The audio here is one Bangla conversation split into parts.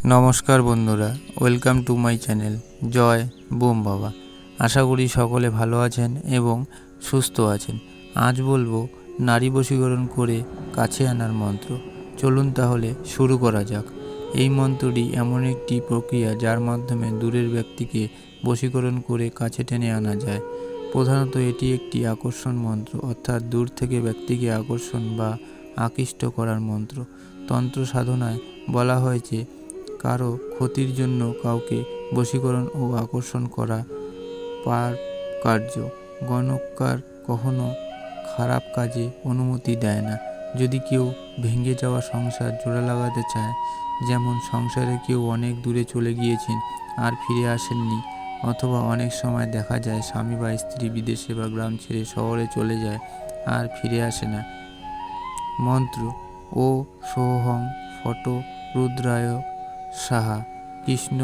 নমস্কার বন্ধুরা, welcome to my channel Jai Bom Baba. আশা করি সকলে ভালো আছেন এবং সুস্থ আছেন। আজ বলবো নারী বশীকরণ করে কাছে আনার মন্ত্র। চলুন তাহলে শুরু করা যাক। এই মন্ত্রটি এমন একটি প্রক্রিয়া যার মাধ্যমে দূরের ব্যক্তিকে বশীকরণ করে কাছে টেনে আনা যায়। প্রধানত এটি একটি আকর্ষণ মন্ত্র, অর্থাৎ দূর থেকে ব্যক্তিকে আকর্ষণ বা আকৃষ্ট করার মন্ত্র। তন্ত্র সাধনায় বলা হয়েছে কারো ক্ষতির জন্য কাউকে বশীকরণ ও আকর্ষণ করা পাপ কার্য। গণকার কখনো খারাপ কাজে অনুমতি দেয় না। যদি কেউ ভেঙে যাওয়া সংসার জোড়া লাগাতে চায়, যেমন সংসারে কেউ অনেক দূরে চলে গিয়েছেন আর ফিরে আসেননি, অথবা অনেক সময় দেখা যায় স্বামী বা স্ত্রী বিদেশে বা গ্রাম ছেড়ে শহরে চলে যায় আর ফিরে আসে না। মন্ত্র ও সোহং ফটো রুদ্রায় সাহা কৃষ্ণ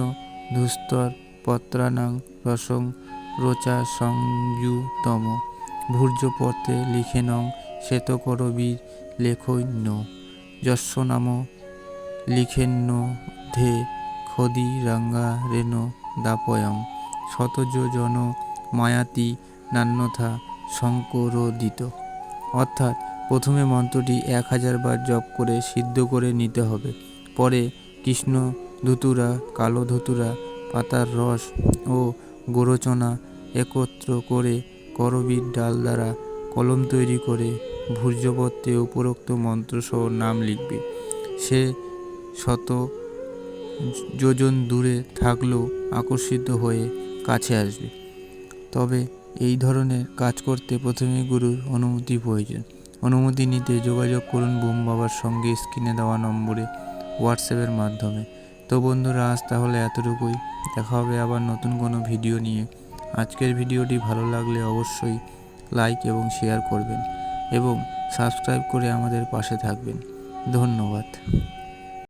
ধুস্তর পত্রানাং রসং রোচা সংযুতম ভূর্যপত্রে লিখেনং শ্বেতকরবীর লেখৈন্য যস্য নাম লিখেন্ন ধে খদি রাঙ্গা রেণ দাপয়ং শতযোজন মায়াতি নান্যথা শঙ্করোদিত। অর্থাৎ প্রথমে মন্ত্রটি 1000 বার জপ করে সিদ্ধ করে নিতে হবে। পরে কৃষ্ণ ধুতুরা, কালো ধুতুরা, পাতার রস ও গোরচনা একত্র করে করবীর ডাল দ্বারা কলম তৈরি করে ভূর্জপত্রে উপরোক্ত মন্ত্রসহ নাম লিখবে। সে শত যোজন দূরে থাকলেও আকর্ষিত হয়ে কাছে আসবে। তবে এই ধরনের কাজ করতে প্রথমে গুরুর অনুমতি প্রয়োজন। অনুমতি নিতে যোগাযোগ করুন বোম বাবার সঙ্গে স্ক্রিনে দেওয়া নম্বরে হোয়াটসঅ্যাপের মাধ্যমে। তো বন্ধুরা, আজ তাহলে এতটুকুই। দেখা হবে আবার নতুন কোনো ভিডিও নিয়ে। আজকের ভিডিওটি ভালো লাগলে অবশ্যই লাইক এবং শেয়ার করবেন এবং সাবস্ক্রাইব করে আমাদের পাশে থাকবেন। ধন্যবাদ।